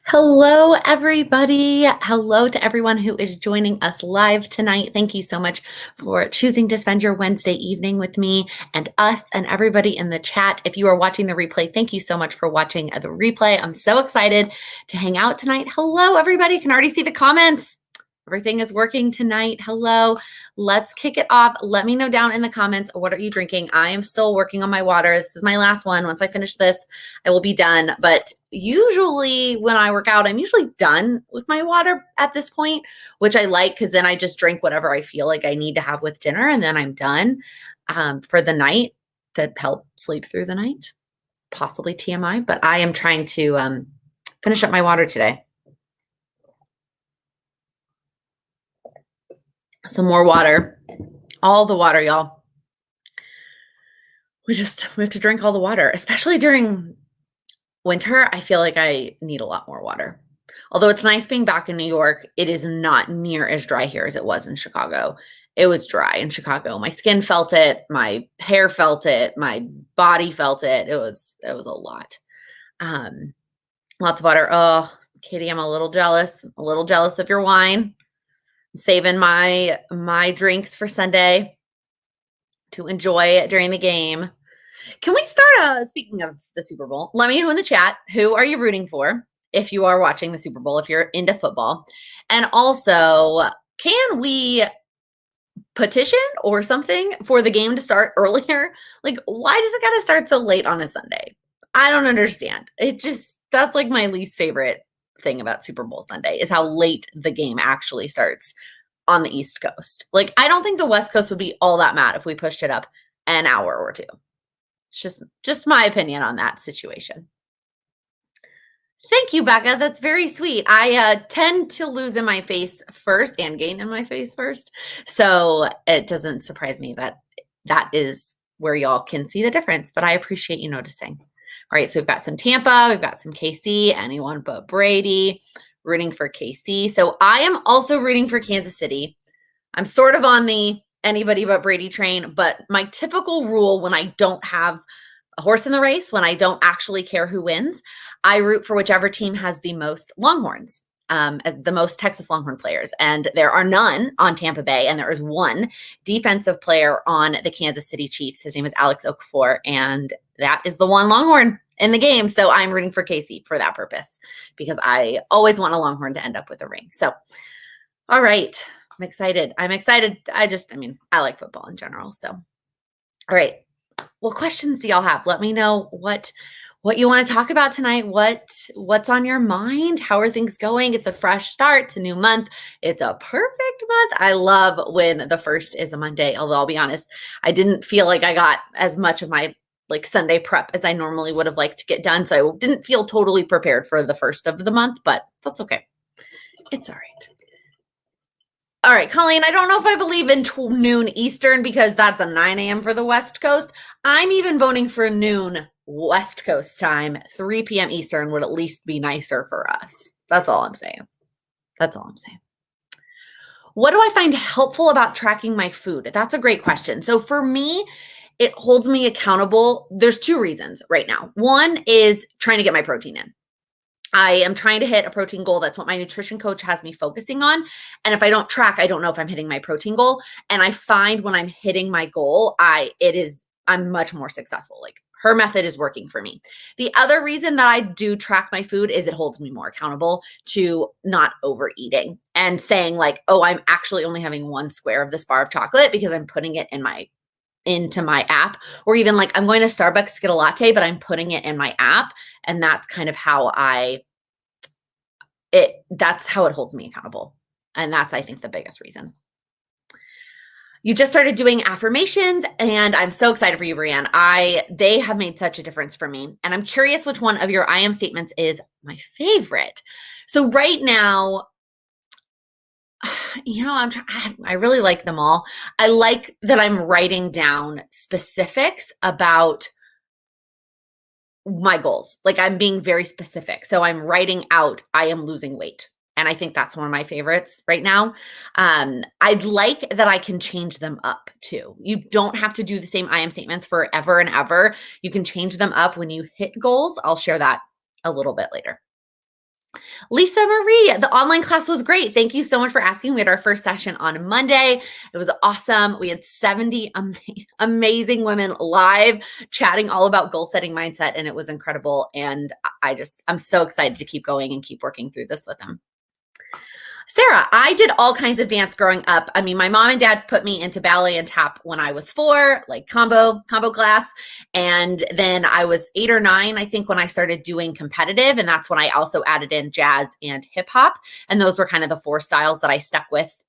Hello, everybody. Hello to everyone who is joining us live tonight. Thank you so much for choosing to spend your Wednesday evening with me and us and everybody in the chat. If you are watching the replay, thank you so much for watching the replay. I'm so excited to hang out tonight. Hello, everybody. Can already see the comments. Everything is working tonight. Hello. Let's kick it off. Let me know down in the comments, what are you drinking? I am still working on my water. This is my last one. Once I finish this, I will be done. But usually when I work out, I'm usually done with my water at this point, which I like because then I just drink whatever I feel like I need to have with dinner. And then I'm done for the night to help sleep through the night, possibly TMI. But I am trying to finish up my water today. Some more water, all the water, y'all. We have to drink all the water, especially during winter. I feel like I need a lot more water. Although it's nice being back in New York, it is not near as dry here as it was in Chicago. It was dry in Chicago. My skin felt it, my hair felt it, my body felt it. It was a lot. Lots of water. Oh, Katie, I'm a little jealous of your wine. Saving my drinks for Sunday to enjoy during the game. Can we start speaking of the Super Bowl? Let me know in the chat, who are you rooting for if you are watching the Super Bowl, if you're into football? And also, can we petition or something for the game to start earlier? Like, why does it got to start so late on a Sunday? I don't understand. That's like my least favorite thing about Super Bowl Sunday is how late the game actually starts on the East Coast. Like, I don't think the West Coast would be all that mad if we pushed it up an hour or two. It's just my opinion on that situation. Thank you, Becca. That's very sweet. I tend to lose in my face first and gain in my face first. So it doesn't surprise me that is where y'all can see the difference, but I appreciate you noticing. All right, so we've got some Tampa, we've got some KC, anyone but Brady, rooting for KC. So I am also rooting for Kansas City. I'm sort of on the anybody but Brady train, but my typical rule when I don't have a horse in the race, when I don't actually care who wins, I root for whichever team has the most Longhorns, the most Texas Longhorn players. And there are none on Tampa Bay, and there is one defensive player on the Kansas City Chiefs. His name is Alex Okafor, and that is the one Longhorn in the game. So I'm rooting for KC for that purpose because I always want a Longhorn to end up with a ring. So, all right. I'm excited. I like football in general. So, all right. What questions do y'all have? Let me know what you want to talk about tonight. What's on your mind? How are things going? It's a fresh start. It's a new month. It's a perfect month. I love when the first is a Monday, although I'll be honest, I didn't feel like I got as much of my Sunday prep as I normally would have liked to get done. So I didn't feel totally prepared for the first of the month, but that's okay. It's all right. All right, Colleen, I don't know if I believe in noon Eastern because that's a 9 a.m. for the West Coast. I'm even voting for noon West Coast time. 3 p.m. Eastern would at least be nicer for us. That's all I'm saying. What do I find helpful about tracking my food? That's a great question. So for me, it holds me accountable. There's two reasons right now. One is trying to get my protein in. I am trying to hit a protein goal. That's what my nutrition coach has me focusing on. And if I don't track, I don't know if I'm hitting my protein goal. And I find when I'm hitting my goal, I'm much more successful. Like her method is working for me. The other reason that I do track my food is it holds me more accountable to not overeating and saying like, oh, I'm actually only having one square of this bar of chocolate because I'm putting it into my app, or even like I'm going to Starbucks to get a latte, but I'm putting it in my app. And that's kind of how that's how it holds me accountable. And that's, I think, the biggest reason. You just started doing affirmations, and I'm so excited for you, Brianne. They have made such a difference for me. And I'm curious which one of your I am statements is my favorite. So right now, I really like them all. I like that I'm writing down specifics about my goals. Like I'm being very specific. So I'm writing out, I am losing weight. And I think that's one of my favorites right now. I'd like that I can change them up too. You don't have to do the same I am statements forever and ever. You can change them up when you hit goals. I'll share that a little bit later. Lisa Marie, the online class was great. Thank you so much for asking. We had our first session on Monday. It was awesome. We had 70 amazing women live chatting all about goal setting mindset, and it was incredible. And I'm so excited to keep going and keep working through this with them. Sarah, I did all kinds of dance growing up. I mean, my mom and dad put me into ballet and tap when I was 4, like combo class. And then I was 8 or 9, I think, when I started doing competitive. And that's when I also added in jazz and hip hop. And those were kind of the 4 styles that I stuck with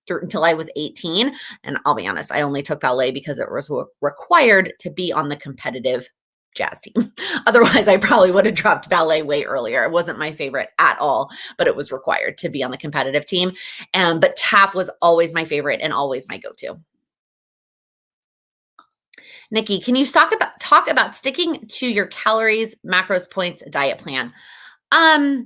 until I was 18. And I'll be honest, I only took ballet because it was required to be on the competitive jazz team. Otherwise, I probably would have dropped ballet way earlier. It wasn't my favorite at all, but it was required to be on the competitive team. But tap was always my favorite and always my go-to. Nikki, can you talk about sticking to your calories, macros, points, diet plan? I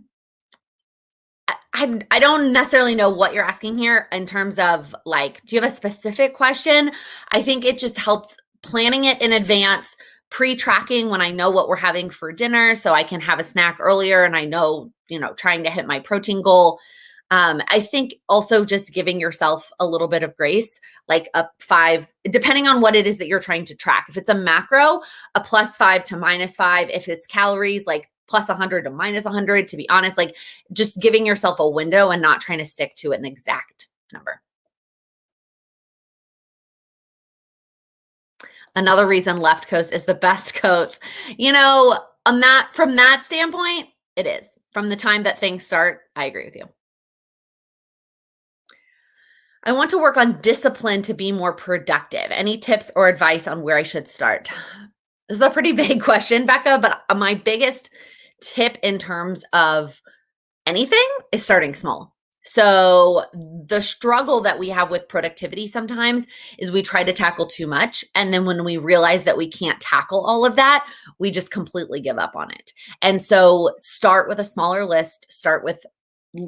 don't necessarily know what you're asking here in terms of, like, do you have a specific question? I think it just helps planning it in advance, pre-tracking when I know what we're having for dinner so I can have a snack earlier and I know, trying to hit my protein goal. I think also just giving yourself a little bit of grace, like a 5, depending on what it is that you're trying to track. If it's a macro, a +5 to -5. If it's calories, like +100 to -100, to be honest, like just giving yourself a window and not trying to stick to an exact number. Another reason left coast is the best coast. From that standpoint, it is. From the time that things start, I agree with you. I want to work on discipline to be more productive. Any tips or advice on where I should start? This is a pretty big question, Becca, but my biggest tip in terms of anything is starting small. So the struggle that we have with productivity sometimes is we try to tackle too much. And then when we realize that we can't tackle all of that, we just completely give up on it. And so start with a smaller list, start with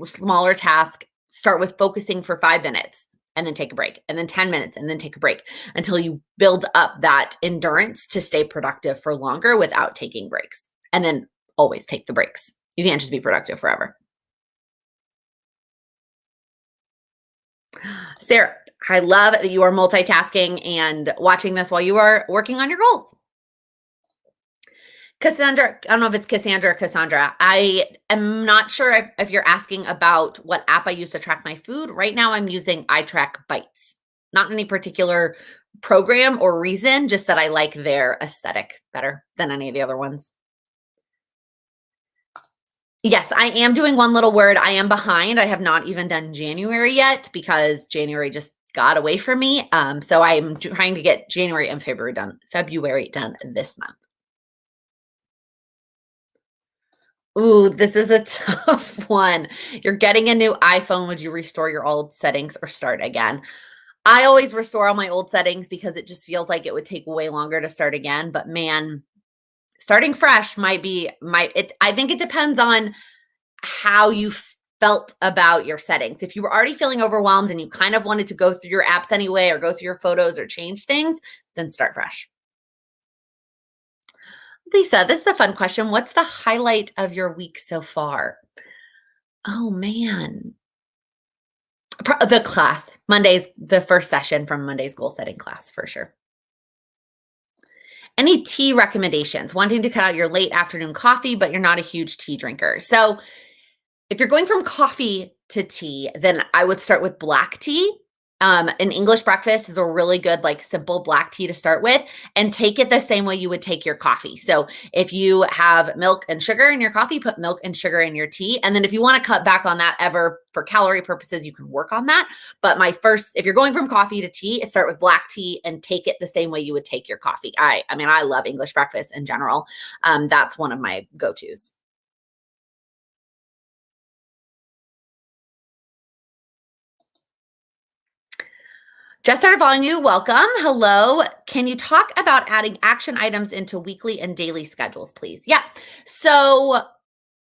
smaller task, start with focusing for 5 minutes and then take a break, and then 10 minutes and then take a break until you build up that endurance to stay productive for longer without taking breaks. And then always take the breaks. You can't just be productive forever. Sarah, I love that you are multitasking and watching this while you are working on your goals. Cassandra, I don't know if it's Cassandra or Cassandra. I am not sure if you're asking about what app I use to track my food. Right now, I'm using iTrack Bites. Not any particular program or reason, just that I like their aesthetic better than any of the other ones. Yes, I am doing One Little Word. I am behind. I have not even done January yet because January just got away from me. So I'm trying to get January and February done this month. Ooh, this is a tough one. You're getting a new iPhone. Would you restore your old settings or start again? I always restore all my old settings because it just feels like it would take way longer to start again. But man, starting fresh might be I think it depends on how you felt about your settings. If you were already feeling overwhelmed and you kind of wanted to go through your apps anyway or go through your photos or change things, then start fresh. Lisa, this is a fun question. What's the highlight of your week so far? Oh man. The class. Monday's the first session from Monday's goal setting class for sure. Any tea recommendations? Wanting to cut out your late afternoon coffee, but you're not a huge tea drinker. So if you're going from coffee to tea, then I would start with black tea. An English breakfast is a really good, like, simple black tea to start with, and take it the same way you would take your coffee. So if you have milk and sugar in your coffee, put milk and sugar in your tea. And then if you want to cut back on that ever for calorie purposes, you can work on that. But if you're going from coffee to tea, start with black tea and take it the same way you would take your coffee. I mean, I love English breakfast in general. That's one of my go-tos. Just started following you. Welcome. Hello. Can you talk about adding action items into weekly and daily schedules, please? Yeah. So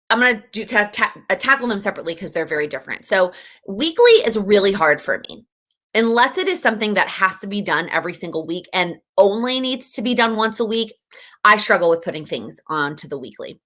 I'm going to tackle them separately because they're very different. So weekly is really hard for me. Unless it is something that has to be done every single week and only needs to be done once a week, I struggle with putting things onto the weekly.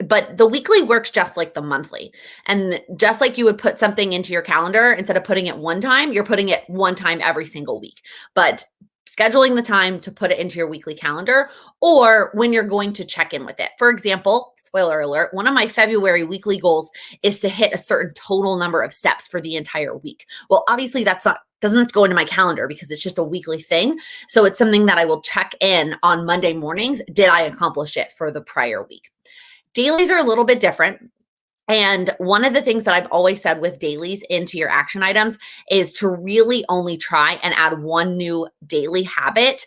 But the weekly works just like the monthly. And just like you would put something into your calendar, instead of putting it one time, you're putting it one time every single week. But scheduling the time to put it into your weekly calendar, or when you're going to check in with it. For example, spoiler alert, one of my February weekly goals is to hit a certain total number of steps for the entire week. Well, obviously that's not doesn't have to go into my calendar because it's just a weekly thing. So it's something that I will check in on Monday mornings. Did I accomplish it for the prior week? Dailies are a little bit different. And one of the things that I've always said with dailies into your action items is to really only try and add one new daily habit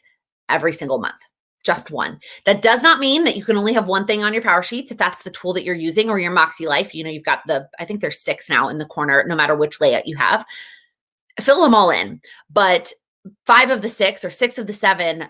every single month. Just one. That does not mean that you can only have one thing on your power sheets if that's the tool that you're using, or your Moxie Life. You've got I think there's 6 now in the corner, no matter which layout you have. Fill them all in. But 5 of the 6 or 6 of the 7,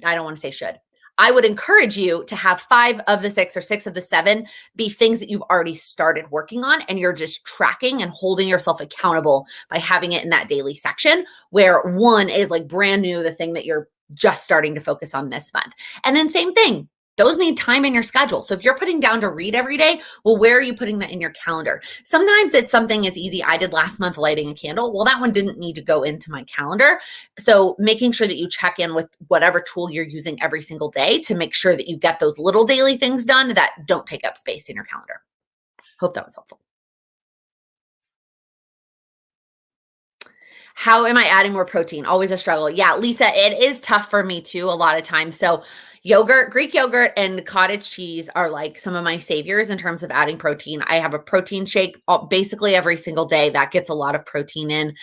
I don't want to say should. I would encourage you to have 5 of the 6 or 6 of the 7 be things that you've already started working on, and you're just tracking and holding yourself accountable by having it in that daily section, where 1 is like brand new, the thing that you're just starting to focus on this month. And then same thing. Those need time in your schedule. So if you're putting down to read every day, well, where are you putting that in your calendar? Sometimes it's something as easy. I did last month lighting a candle. Well, that one didn't need to go into my calendar. So making sure that you check in with whatever tool you're using every single day to make sure that you get those little daily things done that don't take up space in your calendar. Hope that was helpful. How am I adding more protein? Always a struggle. Yeah, Lisa, it is tough for me too a lot of times. So yogurt, Greek yogurt, and cottage cheese are like some of my saviors in terms of adding protein. I have a protein shake basically every single day. That gets a lot of protein in.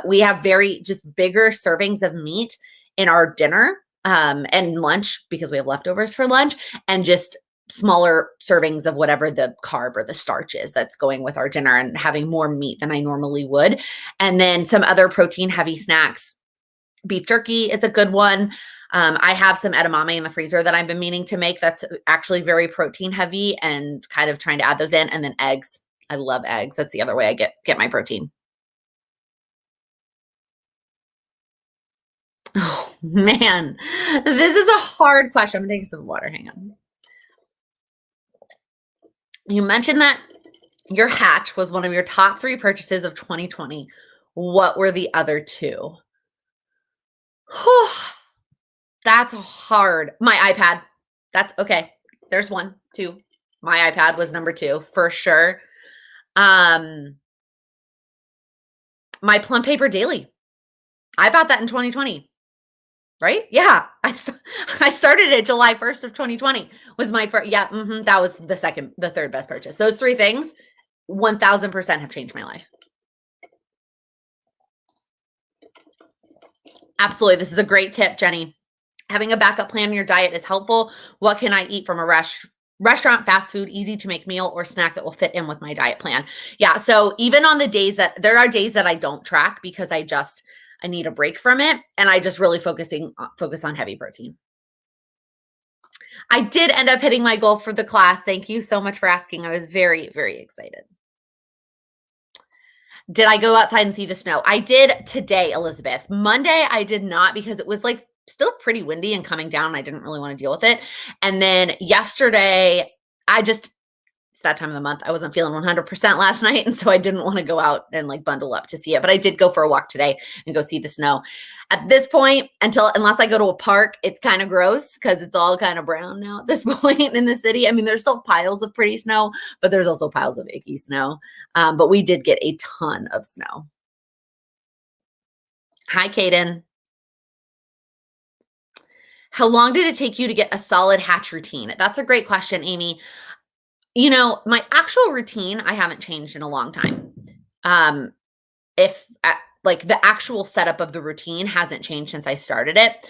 We have very just bigger servings of meat in our dinner and lunch because we have leftovers for lunch, and just smaller servings of whatever the carb or the starch is that's going with our dinner, and having more meat than I normally would. And then some other protein heavy snacks. Beef jerky is a good one. I have some edamame in the freezer that I've been meaning to make that's actually very protein heavy, and kind of trying to add those in. And then eggs. I love eggs. That's the other way I get my protein. Oh man, this is a hard question. I'm gonna take some water. Hang on. You mentioned that your Hatch was one of your top 3 purchases of 2020. What were the other 2? Whew, that's hard. My iPad. That's okay. There's 1, 2. My iPad was number 2 for sure. Um, my Plum Paper Daily. I bought that in 2020, right? Yeah. I started it July 1st of 2020 was my first. Yeah. That was the third best purchase. Those 3 things 1000% have changed my life. Absolutely. This is a great tip, Jenny. Having a backup plan in your diet is helpful. What can I eat from a restaurant, fast food, easy to make meal or snack that will fit in with my diet plan? Yeah. So even on the days that there are days that I don't track because I need a break from it, and I just really focus on heavy protein. I did end up hitting my goal for the class. Thank you so much for asking. I was very, very excited. Did I go outside and see the snow? I did today, Elizabeth. Monday, I did not because it was like still pretty windy and coming down. I didn't really want to deal with it. And then yesterday, it's that time of the month. I wasn't feeling 100% last night. And so I didn't want to go out and like bundle up to see it. But I did go for a walk today and go see the snow. At this point, unless I go to a park, it's kind of gross because it's all kind of brown now at this point in the city. I mean, there's still piles of pretty snow, but there's also piles of icky snow. But we did get a ton of snow. Hi, Kaden. How long did it take you to get a solid Hatch routine? That's a great question, Amy. My actual routine, I haven't changed in a long time. Um, if like the actual setup of the routine hasn't changed since I started it.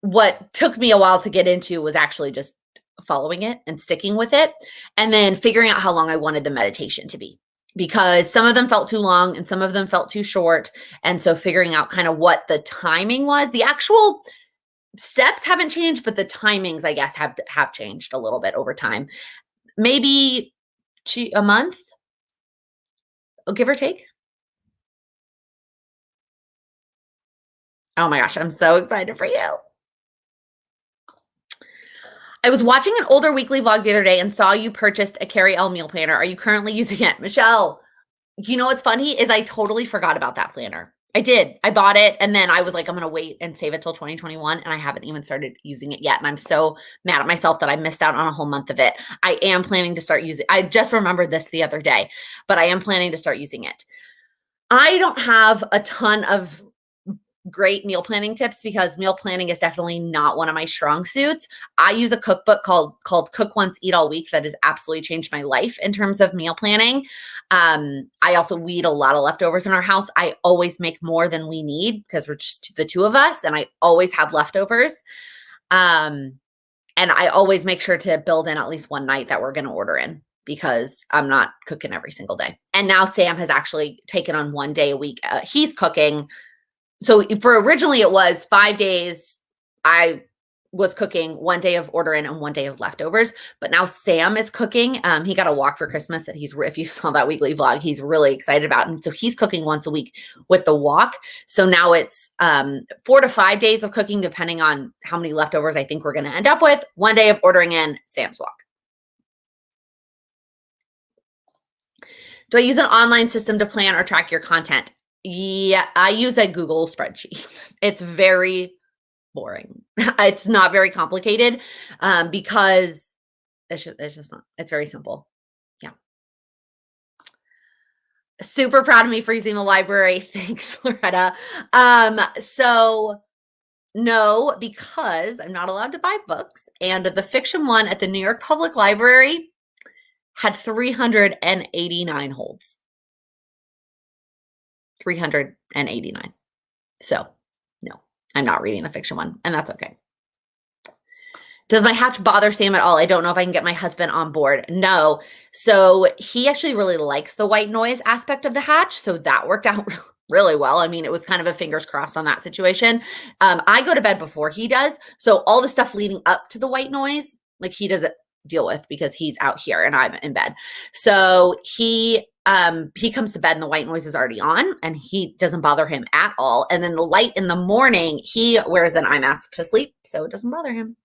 What took me a while to get into was actually just following it and sticking with it, and then figuring out how long I wanted the meditation to be, because some of them felt too long and some of them felt too short. And so figuring out kind of what the timing was. The actual steps haven't changed, but the timings, I guess, have changed a little bit over time. Maybe a month, give or take. Oh my gosh, I'm so excited for you. I was watching an older weekly vlog the other day and saw you purchased a Carrie L meal planner. Are you currently using it? Michelle, you know what's funny is I totally forgot about that planner. I did. I bought it and then I was like, I'm going to wait and save it till 2021. And I haven't even started using it yet. And I'm so mad at myself that I missed out on a whole month of it. I am planning to start using. I just remembered this the other day, but I am planning to start using it. I don't have a ton of great meal planning tips because meal planning is definitely not one of my strong suits. I use a cookbook called Cook Once, Eat All Week that has absolutely changed my life in terms of meal planning. I also eat a lot of leftovers in our house. I always make more than we need because we're just the two of us, and I always have leftovers. And I always make sure to build in at least one night that we're going to order in because I'm not cooking every single day. And now Sam has actually taken on one day a week. He's cooking. So for originally it was 5 days I was cooking, 1 day of order in and 1 day of leftovers. But now Sam is cooking. He got a walk for Christmas that if you saw that weekly vlog, he's really excited about. And so he's cooking once a week with the walk. So now it's 4 to 5 days of cooking, depending on how many leftovers I think we're going to end up with. 1 day of ordering in, Sam's walk. Do I use an online system to plan or track your content? Yeah, I use a Google spreadsheet. It's very boring. It's not very complicated because it's just not. It's very simple. Yeah. Super proud of me for using the library. Thanks, Loretta. So no, because I'm not allowed to buy books. And the fiction one at the New York Public Library had 389 holds. 389. So no, I'm not reading the fiction one, and that's okay. Does my hatch bother Sam at all? I don't know if I can get my husband on board. No. So he actually really likes the white noise aspect of the hatch. So that worked out really well. I mean, it was kind of a fingers crossed on that situation. I go to bed before he does. So all the stuff leading up to the white noise, like he doesn't deal with because he's out here and I'm in bed. So he comes to bed and the white noise is already on and he doesn't bother him at all. And then the light in the morning, he wears an eye mask to sleep, so it doesn't bother him.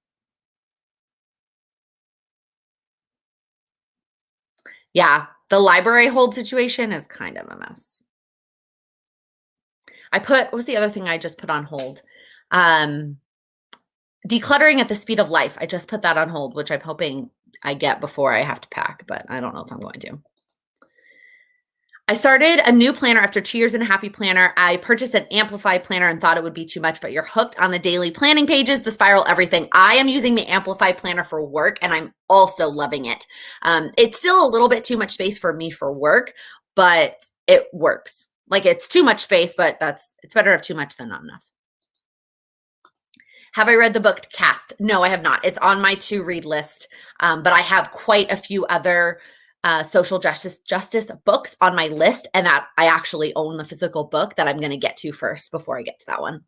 Yeah, the library hold situation is kind of a mess. What was the other thing I just put on hold? Decluttering at the speed of life. I just put that on hold, which I'm hoping I get before I have to pack, but I don't know if I'm going to. I started a new planner after 2 years in a Happy Planner. I purchased an Amplify planner and thought it would be too much, but you're hooked on the daily planning pages, the spiral, everything. I am using the Amplify planner for work and I'm also loving it. It's still a little bit too much space for me for work, but it works. Like it's too much space, but it's better to have too much than not enough. Have I read the book Cast? No, I have not. It's on my to read list, but I have quite a few other social justice books on my list, and that I actually own the physical book that I'm going to get to first before I get to that one.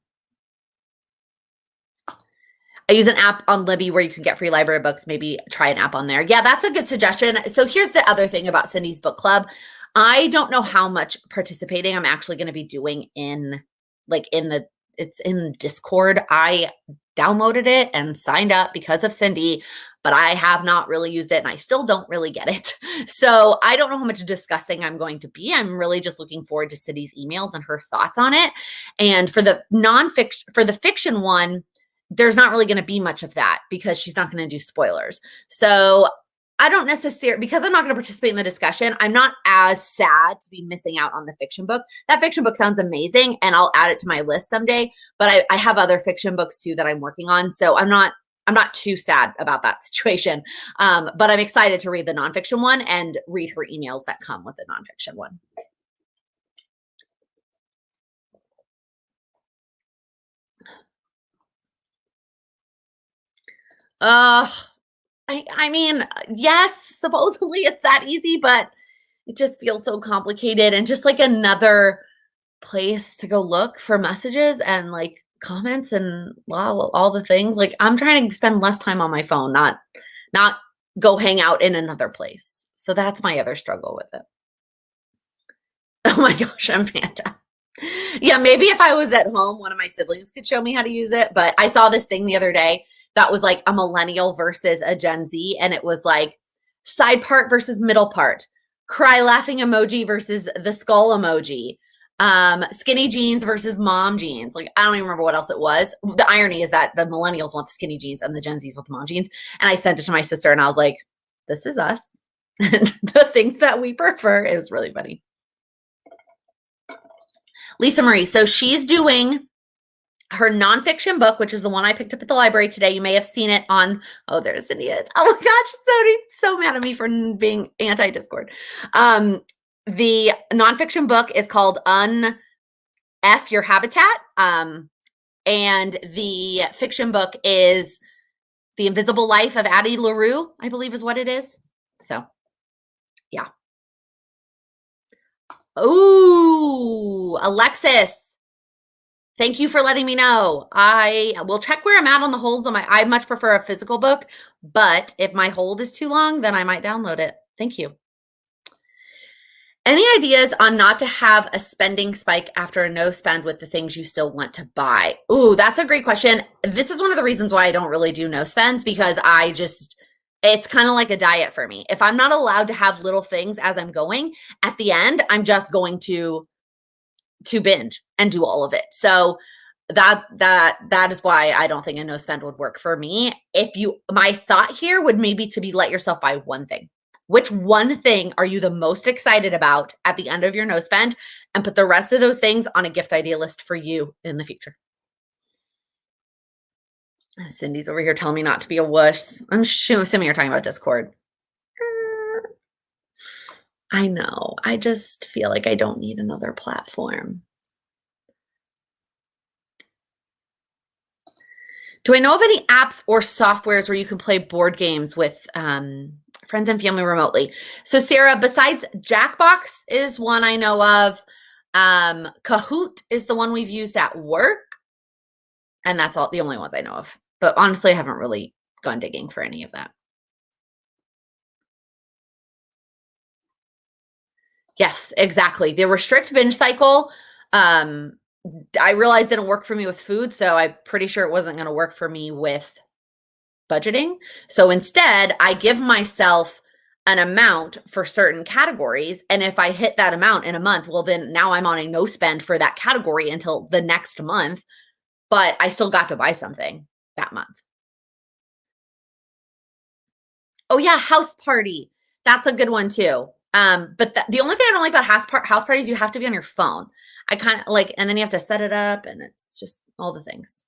I use an app on Libby where you can get free library books. Maybe try an app on there. Yeah, that's a good suggestion. So here's the other thing about Cindy's book club. I don't know how much participating I'm actually going to be doing it's in Discord. I downloaded it and signed up because of Cindy, but I have not really used it and I still don't really get it. So I don't know how much discussing I'm going to be. I'm really just looking forward to Cindy's emails and her thoughts on it. And for the fiction one, there's not really going to be much of that because she's not going to do spoilers. So I don't necessarily, because I'm not going to participate in the discussion, I'm not as sad to be missing out on the fiction book. That fiction book sounds amazing and I'll add it to my list someday, but I have other fiction books too that I'm working on. So I'm not too sad about that situation. But I'm excited to read the nonfiction one and read her emails that come with the nonfiction one. I mean, yes, supposedly it's that easy, but it just feels so complicated and just like another place to go look for messages and like comments and all the things. Like I'm trying to spend less time on my phone, not go hang out in another place. So that's my other struggle with it. Oh my gosh, Amanda. Yeah, maybe if I was at home, one of my siblings could show me how to use it. But I saw this thing the other day that was like a millennial versus a Gen Z. And it was like side part versus middle part, cry laughing emoji versus the skull emoji, skinny jeans versus mom jeans. Like, I don't even remember what else it was. The irony is that the millennials want the skinny jeans and the Gen Zs want the mom jeans. And I sent it to my sister and I was like, this is us. And the things that we prefer. It was really funny. Lisa Marie. So she's doing her nonfiction book, which is the one I picked up at the library today. You may have seen it on, oh, there's Cindy. Oh my gosh, so mad at me for being anti-Discord. The nonfiction book is called F Your Habitat. And the fiction book is The Invisible Life of Addie LaRue, I believe is what it is. So, yeah. Oh, Alexis. Thank you for letting me know. I will check where I'm at on the holds on I much prefer a physical book, but if my hold is too long, then I might download it. Thank you. Any ideas on not to have a spending spike after a no spend with the things you still want to buy? Ooh, that's a great question. This is one of the reasons why I don't really do no spends, because it's kind of like a diet for me. If I'm not allowed to have little things as I'm going, at the end, I'm just going to binge and do all of it. So that is why I don't think a no spend would work for me. My thought here would maybe to be let yourself buy one thing. Which one thing are you the most excited about at the end of your no spend, and put the rest of those things on a gift idea list for you in the future. Cindy's over here telling me not to be a wuss. I'm assuming you're talking about Discord. I know. I just feel like I don't need another platform. Do I know of any apps or softwares where you can play board games with friends and family remotely? So Sarah, besides Jackbox is one I know of. Kahoot is the one we've used at work. And that's the only ones I know of. But honestly, I haven't really gone digging for any of that. Yes, exactly. The restrict binge cycle, I realized didn't work for me with food, so I'm pretty sure it wasn't going to work for me with budgeting. So instead, I give myself an amount for certain categories, and if I hit that amount in a month, well, then now I'm on a no spend for that category until the next month, but I still got to buy something that month. Oh yeah, House Party. That's a good one too. But the only thing I don't like about house parties, you have to be on your phone. I kind of like, and then you have to set it up, and it's just all the things.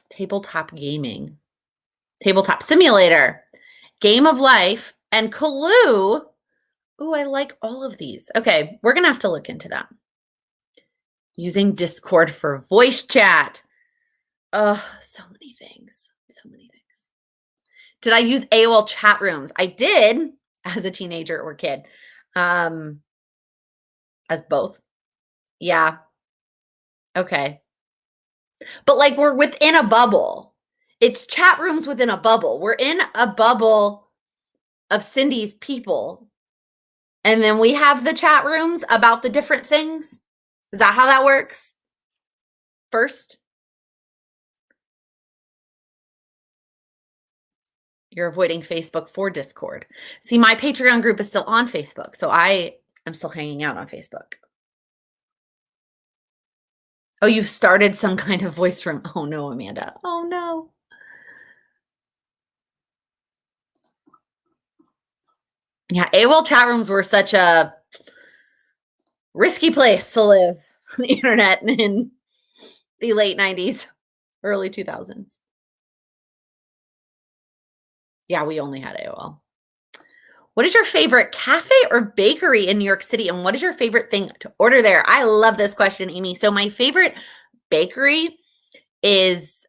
Tabletop gaming, tabletop simulator, Game of Life, and Clue. Ooh, I like all of these. Okay, we're gonna have to look into that. Using Discord for voice chat. Oh, so many things. So many things. Did I use AOL chat rooms? I did as a teenager or kid. As both. Yeah. Okay. But like we're within a bubble. It's chat rooms within a bubble. We're in a bubble of Cindy's people. And then we have the chat rooms about the different things. Is that how that works? First? You're avoiding Facebook for Discord. See, my Patreon group is still on Facebook, so I am still hanging out on Facebook. Oh, you started some kind of voice room. Oh no, Amanda. Oh no. Yeah, AOL chat rooms were such a risky place to live on the internet in the late 90s, early 2000s. Yeah, we only had AOL. What is your favorite cafe or bakery in New York City? And what is your favorite thing to order there? I love this question, Amy. So my favorite bakery is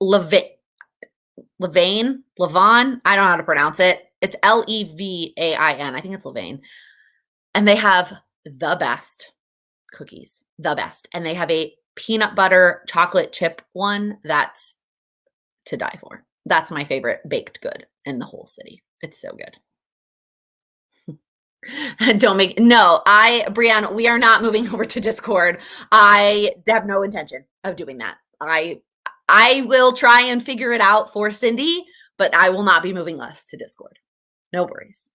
Levain. I don't know how to pronounce it. It's Levain. I think it's Levain. And they have the best cookies, the best. And they have a peanut butter chocolate chip one that's to die for. That's my favorite baked good in the whole city. It's so good. Don't make no, Brianne, we are not moving over to Discord. I have no intention of doing that. I will try and figure it out for Cindy, but I will not be moving us to Discord. No worries.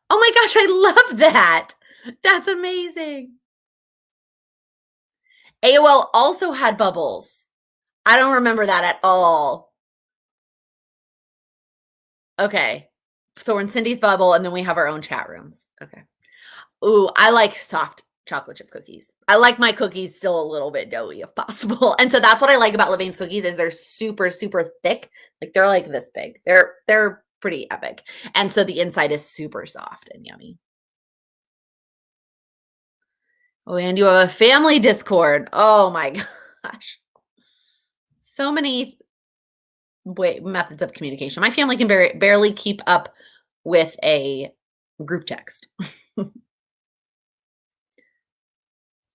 Oh my gosh, I love that. That's amazing. AOL also had bubbles. I don't remember that at all. Okay. So we're in Cindy's bubble and then we have our own chat rooms. Okay. Ooh, I like soft chocolate chip cookies. I like my cookies still a little bit doughy if possible. And so that's what I like about Levain's cookies is they're super, super thick. Like they're like this big. They're pretty epic. And so the inside is super soft and yummy. Oh, and you have a family Discord. Oh my gosh. So many methods of communication. My family can barely keep up with a group text.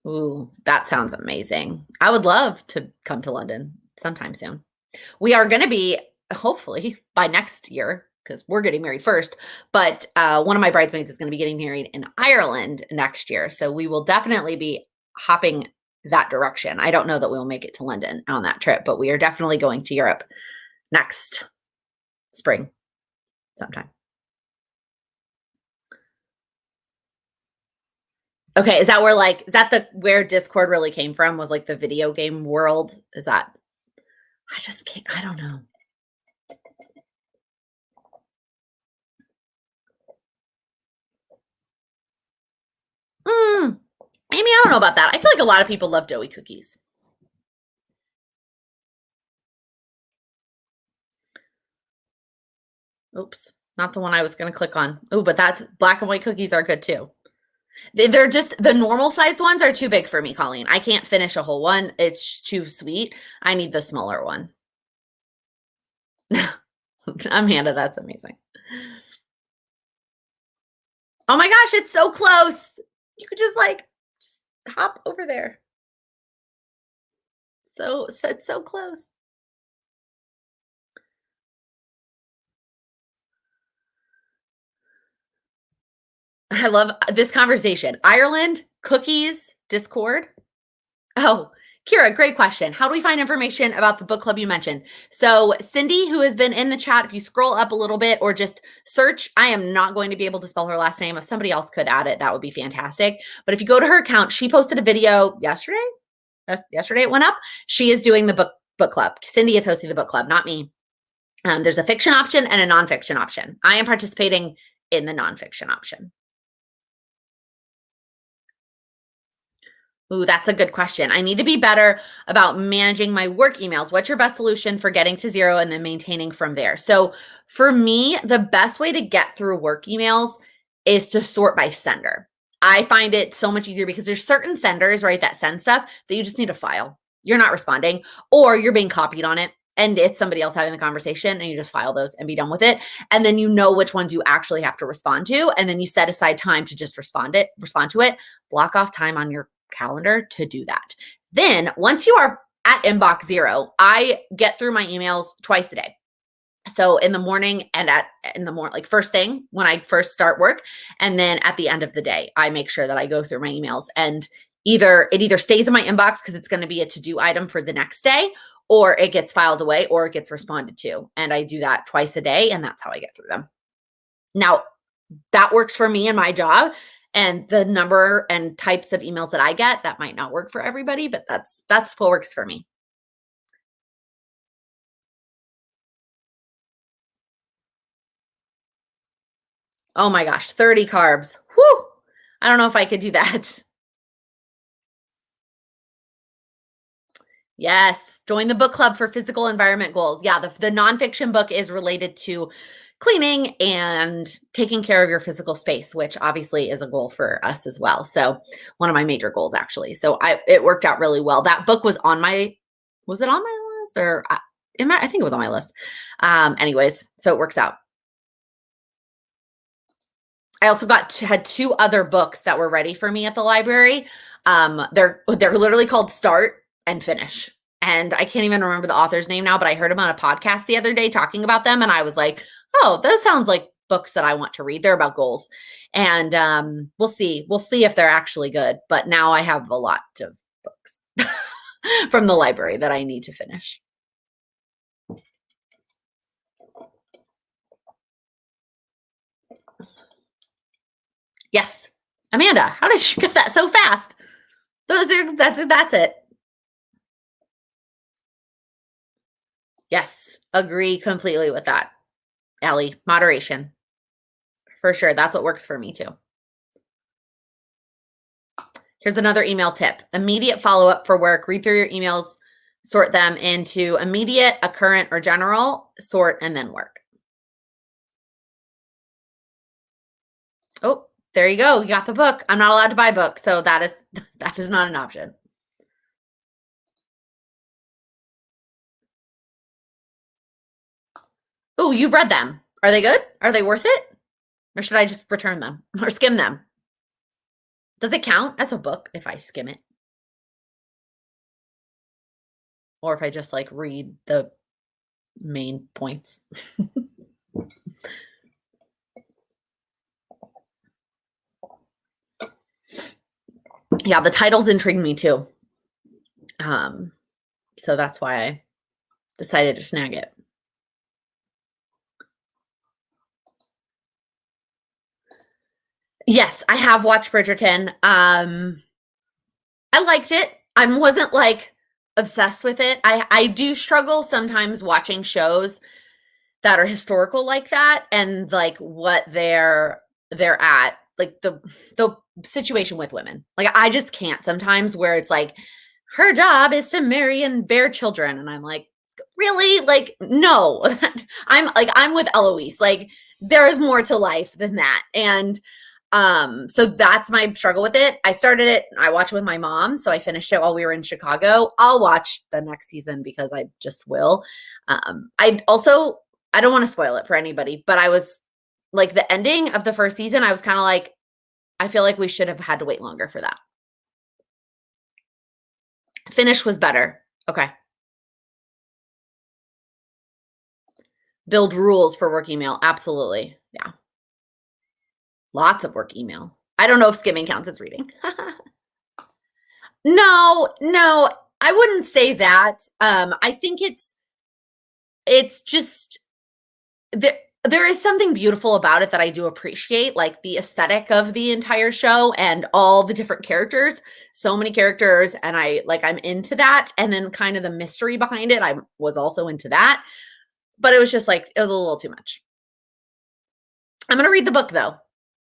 Ooh, that sounds amazing. I would love to come to London sometime soon. We are going to be, hopefully, by next year, because we're getting married first. But one of my bridesmaids is going to be getting married in Ireland next year. So we will definitely be hopping that direction. I don't know that we will make it to London on that trip, but we are definitely going to Europe next spring sometime. Okay, is that where Discord really came from? Was like the video game world? Is that I just can't I don't know. Amy, I don't know about that. I feel like a lot of people love doughy cookies. Oops, not the one I was going to click on. Oh, but that's black and white cookies are good too. They're just the normal sized ones are too big for me, Colleen. I can't finish a whole one. It's too sweet. I need the smaller one. Amanda, that's amazing. Oh my gosh, it's so close. You could just hop over there. So it's so close. I love this conversation. Ireland, cookies, Discord. Oh, Kira, great question. How do we find information about the book club you mentioned? So, Cindy, who has been in the chat, if you scroll up a little bit or just search, I am not going to be able to spell her last name. If somebody else could add it, that would be fantastic. But if you go to her account, she posted a video yesterday. Yesterday it went up. She is doing the book club. Cindy is hosting the book club, not me. There's a fiction option and a nonfiction option. I am participating in the nonfiction option. Ooh, that's a good question. I need to be better about managing my work emails. What's your best solution for getting to zero and then maintaining from there? So for me, the best way to get through work emails is to sort by sender. I find it so much easier because there's certain senders, right, that send stuff that you just need a file. You're not responding or you're being copied on it and it's somebody else having the conversation and you just file those and be done with it. And then you know which ones you actually have to respond to. And then you set aside time to just respond to it, block off time on your calendar to do that. Then once you are at inbox zero, I get through my emails twice a day. So in the morning and like first thing when I first start work, and then at the end of the day, I make sure that I go through my emails and it either stays in my inbox because it's going to be a to-do item for the next day, or it gets filed away or it gets responded to. And I do that twice a day, and that's how I get through them. Now, that works for me and my job. And the number and types of emails that I get, that might not work for everybody, but that's what works for me. Oh my gosh, 30 carbs. Whoo! I don't know if I could do that. Yes, join the book club for physical environment goals. Yeah, the nonfiction book is related to cleaning and taking care of your physical space, which obviously is a goal for us as well. So one of my major goals actually. So it worked out really well. That book was it on my list or I think it was on my list. Anyways, so it works out. I also had two other books that were ready for me at the library. They're literally called Start and Finish. and I can't even remember the author's name now, but I heard him on a podcast the other day talking about them, and I was like, "Oh, those sounds like books that I want to read." They're about goals, and we'll see. We'll see if they're actually good. But now I have a lot of books from the library that I need to finish. Yes, Amanda, how did you get that so fast? That's it. Yes, agree completely with that, Allie. Moderation. For sure. That's what works for me too. Here's another email tip. Immediate follow-up for work. Read through your emails, sort them into immediate, a current, or general, sort, and then work. Oh, there you go. You got the book. I'm not allowed to buy books, so that is not an option. Oh, you've read them. Are they good? Are they worth it? Or should I just return them or skim them? Does it count as a book if I skim it? Or if I just like read the main points? Yeah, the titles intrigue me too. So that's why I decided to snag it. Yes, I have watched Bridgerton. I liked it. I wasn't like obsessed with it. I do struggle sometimes watching shows that are historical like that and like what they're at, like the situation with women. Like I just can't sometimes where it's like her job is to marry and bear children and I'm like, really? Like no. I'm with Eloise. Like there is more to life than that. And so that's my struggle with it. I started it, I watched it with my mom, so I finished it while we were in Chicago. I'll watch the next season because I just will. I don't want to spoil it for anybody, but I was like the ending of the first season, I was kind of like, I feel like we should have had to wait longer for that. Finish was better. Okay. Build rules for work email. Absolutely. Yeah. Lots of work email. I don't know if skimming counts as reading. No, I wouldn't say that. I think it's just there is something beautiful about it that I do appreciate, like the aesthetic of the entire show and all the different characters, so many characters, and I'm into that. And then kind of the mystery behind it, I was also into that. But it was just like it was a little too much. I'm gonna read the book though,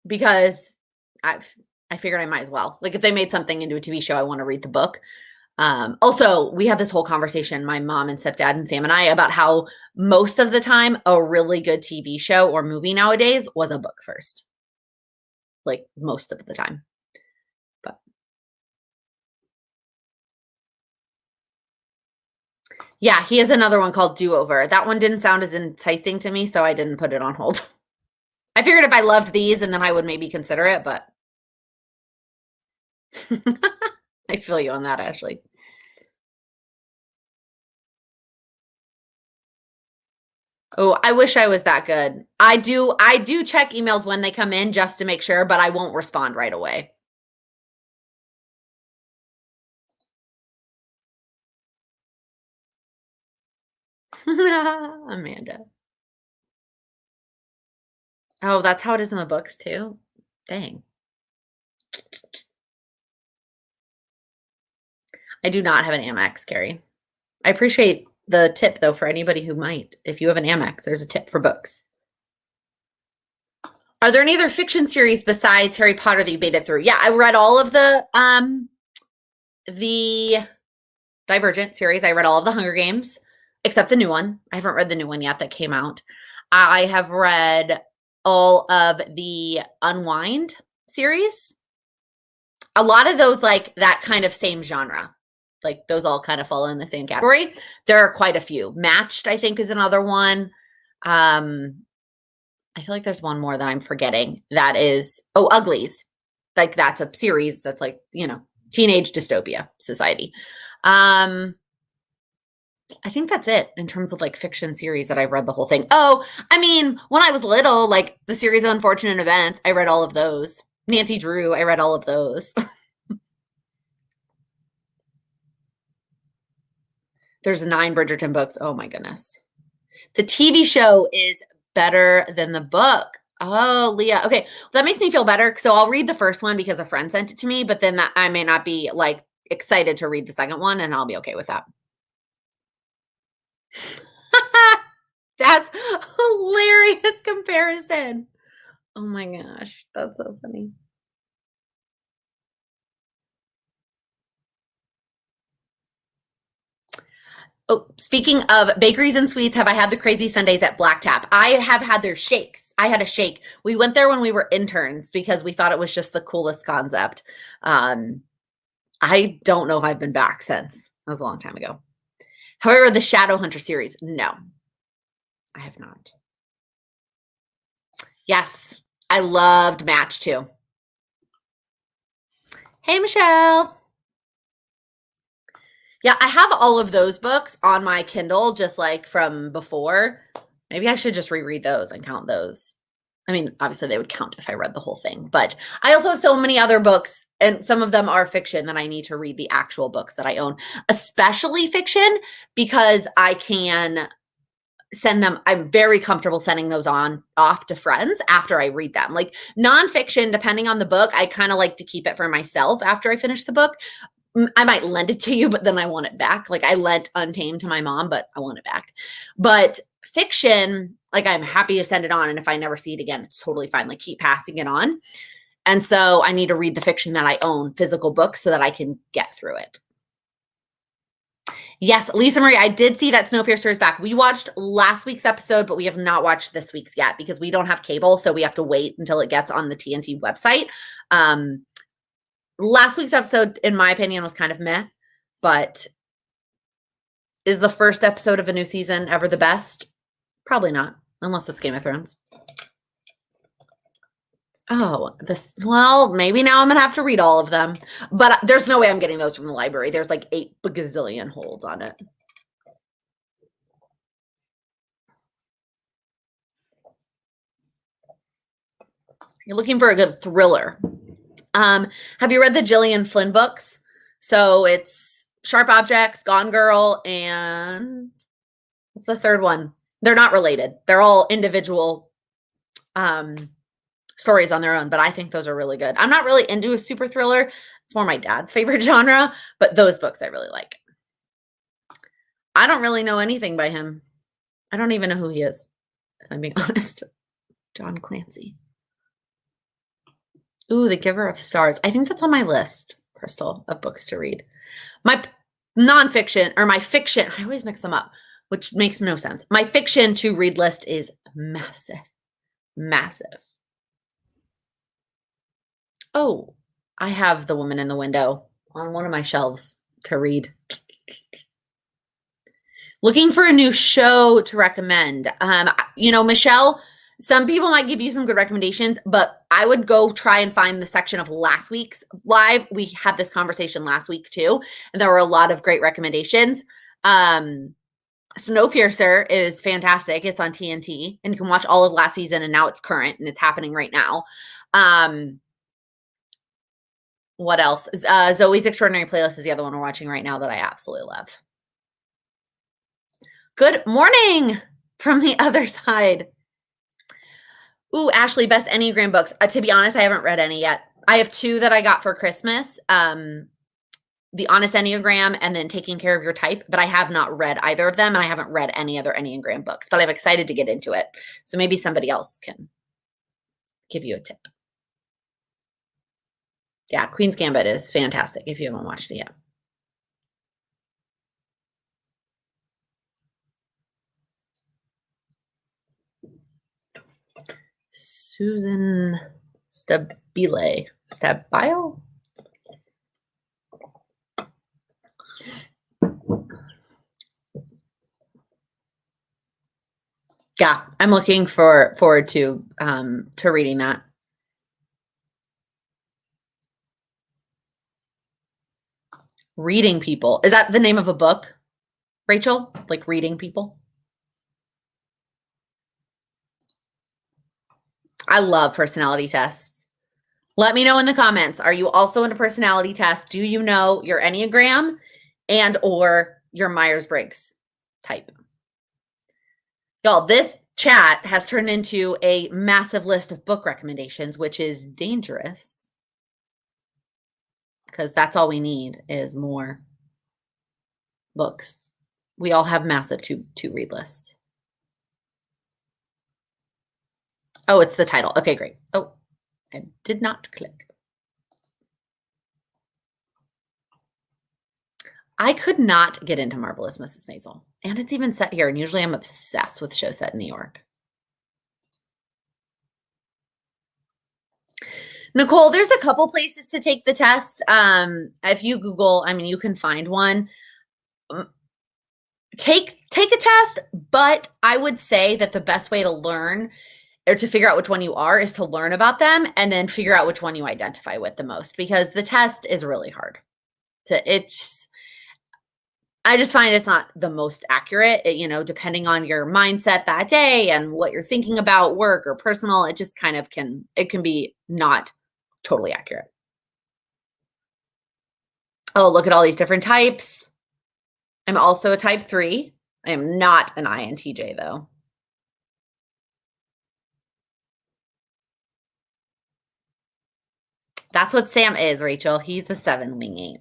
because I figured I might as well. Like if they made something into a TV show, I want to read the book. Also, we had this whole conversation, my mom and stepdad and Sam and I, about how most of the time a really good TV show or movie nowadays was a book first. Like most of the time. But yeah, he has another one called Do Over. That one didn't sound as enticing to me, so I didn't put it on hold. I figured if I loved these and then I would maybe consider it, but I feel you on that, Ashley. Oh, I wish I was that good. I do check emails when they come in just to make sure, but I won't respond right away. Amanda. Oh, that's how it is in the books too? Dang. I do not have an Amex, Carrie. I appreciate the tip though for anybody who might. If you have an Amex, there's a tip for books. Are there any other fiction series besides Harry Potter that you made it through? Yeah, I read all of the Divergent series. I read all of the Hunger Games, except the new one. I haven't read the new one yet that came out. I have read all of the Unwind series. A lot of those, like that kind of same genre. Like those all kind of fall in the same category. There are quite a few. Matched, I think, is another one. I feel like there's one more that I'm forgetting. That is, Uglies. Like that's a series that's like, teenage dystopia society. I think that's it in terms of like fiction series that I've read the whole thing. Oh, I mean, when I was little, like the series of Unfortunate Events, I read all of those. Nancy Drew, I read all of those. There's 9 Bridgerton books. Oh my goodness. The TV show is better than the book. Oh, Leah. Okay, that makes me feel better. So I'll read the first one because a friend sent it to me, but then I may not be like excited to read the second one, and I'll be okay with that. That's hilarious comparison. Oh my gosh, that's so funny. Oh, speaking of bakeries and sweets, have I had the crazy Sundays at Black Tap? I have had their shakes. I had a shake. We went there when we were interns because we thought it was just the coolest concept. Um, I don't know if I've been back since. That was a long time ago. However, the Shadowhunter series, no, I have not. Yes, I loved Match too. Hey, Michelle. Yeah, I have all of those books on my Kindle, just like from before. Maybe I should just reread those and count those. I mean, obviously they would count if I read the whole thing, but I also have so many other books, and some of them are fiction that I need to read the actual books that I own, especially fiction, because I can send them. I'm very comfortable sending those on off to friends after I read them. Like nonfiction, depending on the book, I kind of like to keep it for myself after I finish the book. I might lend it to you, but then I want it back. Like I lent Untamed to my mom, but I want it back. But fiction, like I'm happy to send it on. And if I never see it again, it's totally fine. Like keep passing it on. And so I need to read the fiction that I own, physical books, so that I can get through it. Yes, Lisa Marie, I did see that Snowpiercer is back. We watched last week's episode, but we have not watched this week's yet because we don't have cable. So we have to wait until it gets on the TNT website. Um, Last week's episode, in my opinion, was kind of meh, but is the first episode of a new season ever the best? Probably not, unless it's Game of Thrones. Oh, well, maybe now I'm gonna have to read all of them, but there's no way I'm getting those from the library. There's like 8 gazillion holds on it. You're looking for a good thriller. Have you read the Gillian Flynn books? So it's Sharp Objects, Gone Girl, and what's the third one? They're not related. They're all individual stories on their own, but I think those are really good. I'm not really into a super thriller. It's more my dad's favorite genre, but those books I really like. I don't really know anything by him. I don't even know who he is, if I'm being honest. John Clancy. Ooh, The Giver of Stars. I think that's on my list, Crystal, of books to read. My nonfiction or my fiction, I always mix them up, which makes no sense. My fiction to read list is massive, massive. Oh, I have The Woman in the Window on one of my shelves to read. Looking for a new show to recommend. Michelle, some people might give you some good recommendations, but I would go try and find the section of last week's live. We had this conversation last week too, and there were a lot of great recommendations. Snowpiercer is fantastic. It's on TNT, and you can watch all of last season, and now it's current and it's happening right now. What else? Zoe's Extraordinary Playlist is the other one we're watching right now that I absolutely love. Good morning from the other side. Ooh, Ashley, best Enneagram books. To be honest, I haven't read any yet. I have 2 that I got for Christmas. The Honest Enneagram and then Taking Care of Your Type, but I have not read either of them, and I haven't read any other Enneagram books, but I'm excited to get into it. So maybe somebody else can give you a tip. Yeah, Queen's Gambit is fantastic if you haven't watched it yet. Susan Stabile. Stabile? Yeah, I'm looking forward to reading that. Reading People. Is that the name of a book? Rachel, like reading people? I love personality tests. Let me know in the comments. Are you also in a personality test? Do you know your Enneagram and or your Myers-Briggs type? Y'all, this chat has turned into a massive list of book recommendations, which is dangerous because that's all we need is more books. We all have massive to read lists. Oh, it's the title. Okay, great. Oh, I did not click. I could not get into Marvelous Mrs. Maisel, and it's even set here, and usually I'm obsessed with shows set in New York. Nicole, there's a couple places to take the test. If you Google, I mean, you can find one. Take a test, but I would say that the best way to learn or to figure out which one you are is to learn about them and then figure out which one you identify with the most because the test is really hard. I just find it's not the most accurate, depending on your mindset that day and what you're thinking about work or personal, it just kind of can be not totally accurate. Oh, look at all these different types. I'm also a type 3. I am not an INTJ though. That's what Sam is, Rachel. He's a 7 wing 8.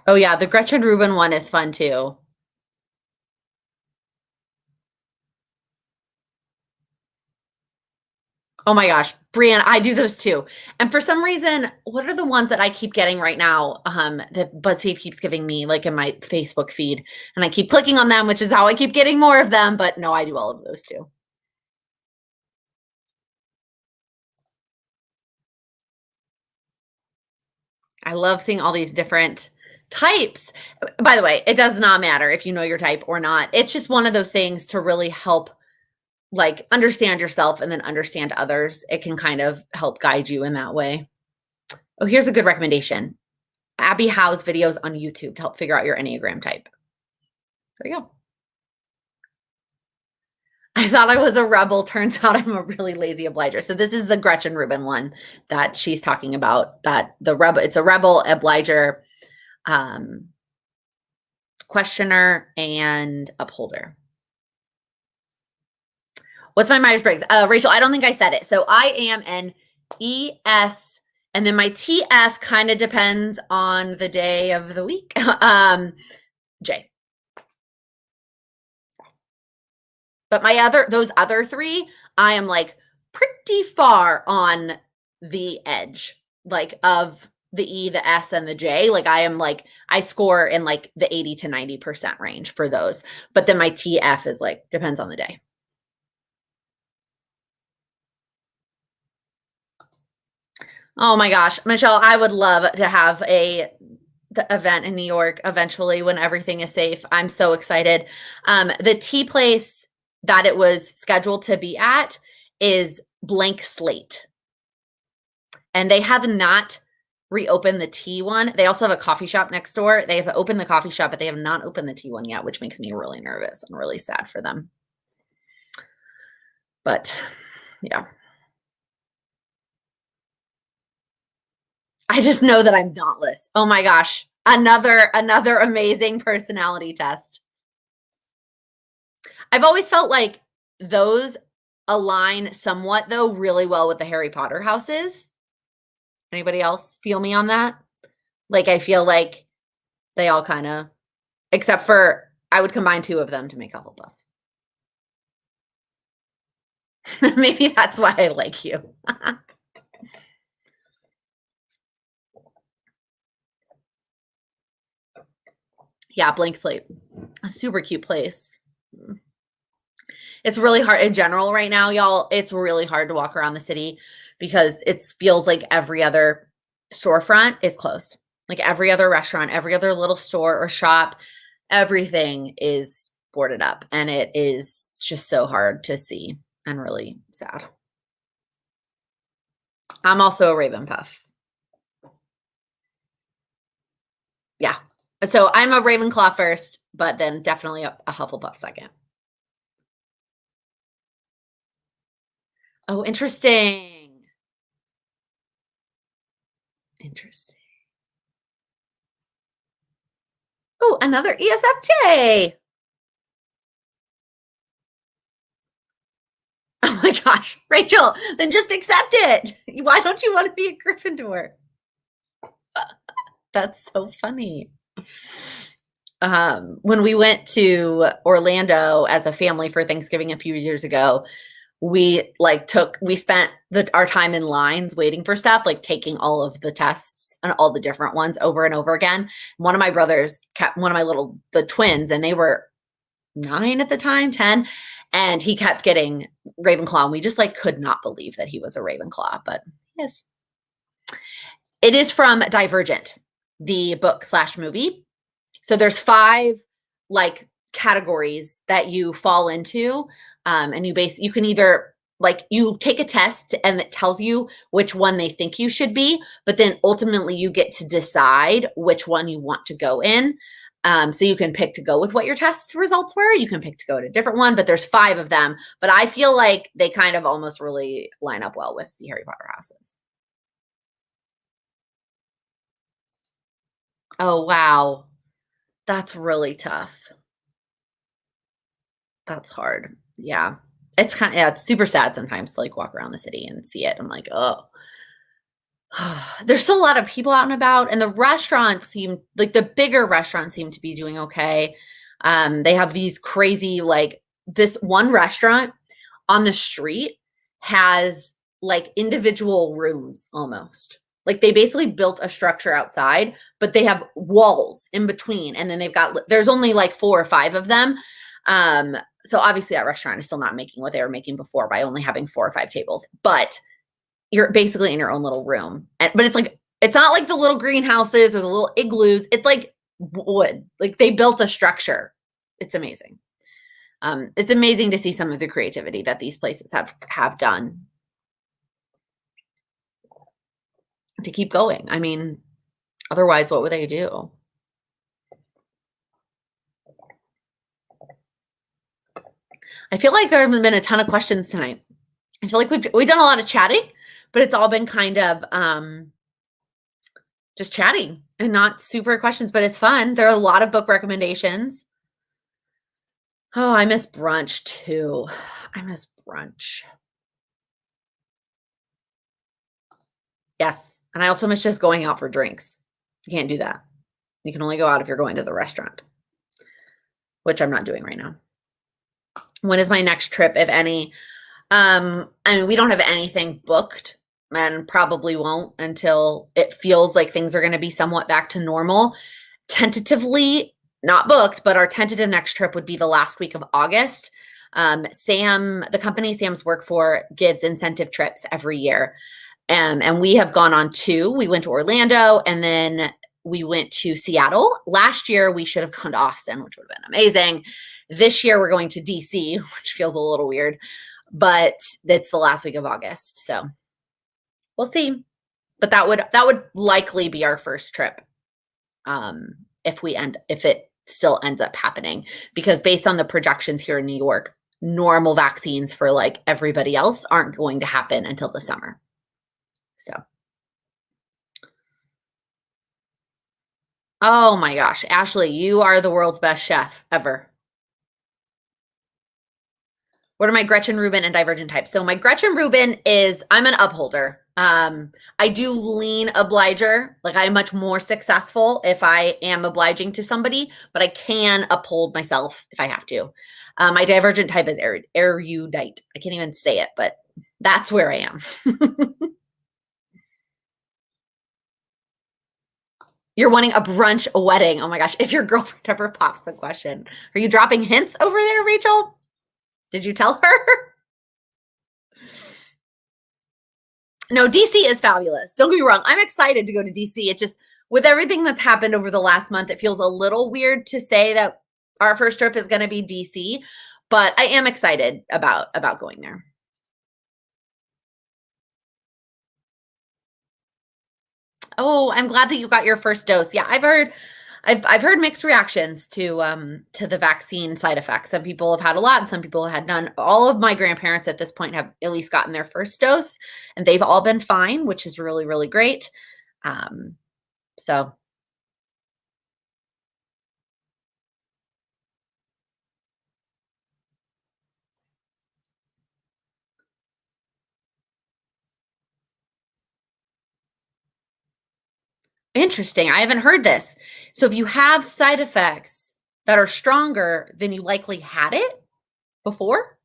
Oh yeah, the Gretchen Rubin one is fun too. Oh my gosh, Brianna, I do those too. And for some reason, what are the ones that I keep getting right now, that BuzzFeed keeps giving me, like, in my Facebook feed? And I keep clicking on them, which is how I keep getting more of them, but no, I do all of those too. I love seeing all these different types. By the way, it does not matter if you know your type or not. It's just one of those things to really help, like, understand yourself and then understand others. It can kind of help guide you in that way. Oh, here's a good recommendation. Abby Howe's videos on YouTube to help figure out your Enneagram type. There you go. I thought I was a rebel. Turns out I'm a really lazy obliger. So this is the Gretchen Rubin one that she's talking about. It's a rebel, obliger, questioner, and upholder. What's my Myers-Briggs? Rachel, I don't think I said it. So I am an ES, and then my TF kind of depends on the day of the week. J. But those other 3, I am like pretty far on the edge, like of the E, the S, and the J. Like I score in like the 80 to 90% range for those. But then my TF is like, depends on the day. Oh my gosh, Michelle, I would love to have the event in New York eventually when everything is safe. I'm so excited. The tea place that it was scheduled to be at is Blank Slate. And they have not reopened the tea one. They also have a coffee shop next door. They have opened the coffee shop, but they have not opened the tea one yet, which makes me really nervous and really sad for them. But yeah. I just know that I'm dauntless. Oh my gosh. Another amazing personality test. I've always felt like those align somewhat though really well with the Harry Potter houses. Anybody else feel me on that? Like I feel like they all kind of, except for I would combine 2 of them to make Hufflepuff. Maybe that's why I like you. Yeah, Blank Slate. A super cute place. It's really hard in general right now, y'all. It's really hard to walk around the city because it feels like every other storefront is closed. Like every other restaurant, every other little store or shop, everything is boarded up. And it is just so hard to see and really sad. I'm also a Ravenclaw. Yeah. So I'm a Ravenclaw first, but then definitely a Hufflepuff second. Oh, interesting. Interesting. Oh, another ESFJ. Oh my gosh, Rachel, then just accept it. Why don't you want to be a Gryffindor? That's so funny. When we went to Orlando as a family for Thanksgiving a few years ago, we spent our time in lines waiting for stuff, like taking all of the tests and all the different ones over and over again. One of my brothers kept one of the twins, and they were 9 at the time, 10, and he kept getting Ravenclaw, and we just like could not believe that he was a Ravenclaw, but yes. It is from Divergent, the book slash movie. So there's 5 like categories that you fall into. And you can either like you take a test and it tells you which one they think you should be, but then ultimately you get to decide which one you want to go in. So you can pick to go with what your test results were. You can pick to go to a different one, but there's 5 of them. But I feel like they kind of almost really line up well with the Harry Potter houses. Oh, wow. That's really tough. That's hard. Yeah. It's super sad sometimes to like walk around the city and see it. I'm like, oh, there's still a lot of people out and about, and the restaurants seem like the bigger restaurants seem to be doing okay. They have these crazy, like this one restaurant on the street has like individual rooms almost. Like they basically built a structure outside, but they have walls in between. And then there's only like 4 or 5 of them. So obviously that restaurant is still not making what they were making before by only having 4 or 5 tables, but you're basically in your own little room. But it's not like the little greenhouses or the little igloos. It's like wood. Like they built a structure. It's amazing. It's amazing to see some of the creativity that these places have done to keep going. I mean, otherwise, what would they do? I feel like there have been a ton of questions tonight. I feel like we've done a lot of chatting, but it's all been kind of just chatting and not super questions, but it's fun. There are a lot of book recommendations. Oh, I miss brunch too. I miss brunch. Yes. And I also miss just going out for drinks. You can't do that. You can only go out if you're going to the restaurant, which I'm not doing right now. When is my next trip, if any? I mean, we don't have anything booked and probably won't until it feels like things are going to be somewhat back to normal. Tentatively, not booked, but our tentative next trip would be the last week of August. The company Sam's work for gives incentive trips every year. And we have gone on 2. We went to Orlando and then we went to Seattle. Last year, we should have gone to Austin, which would have been amazing. This year, we're going to DC, which feels a little weird, but it's the last week of August. So we'll see. But that would likely be our first trip if it still ends up happening, because based on the projections here in New York, normal vaccines for like everybody else aren't going to happen until the summer. So, oh my gosh, Ashley, you are the world's best chef ever. What are my Gretchen Rubin and Divergent types? So my Gretchen Rubin is I'm an upholder. I do lean obliger. Like I'm much more successful if I am obliging to somebody, but I can uphold myself if I have to. My Divergent type is erudite. I can't even say it, but that's where I am. You're wanting a brunch wedding. Oh my gosh. If your girlfriend ever pops the question, are you dropping hints over there, Rachel? Did you tell her? No, DC is fabulous. Don't get me wrong. I'm excited to go to DC. It just, with everything that's happened over the last month, it feels a little weird to say that our first trip is going to be DC, but I am excited about going there. Oh, I'm glad that you got your first dose. Yeah, I've heard mixed reactions to the vaccine side effects. Some people have had a lot and some people have had none. All of my grandparents at this point have at least gotten their first dose and they've all been fine, which is really, really great. Um, so interesting. I haven't heard this. So if you have side effects that are stronger, then you likely had it before?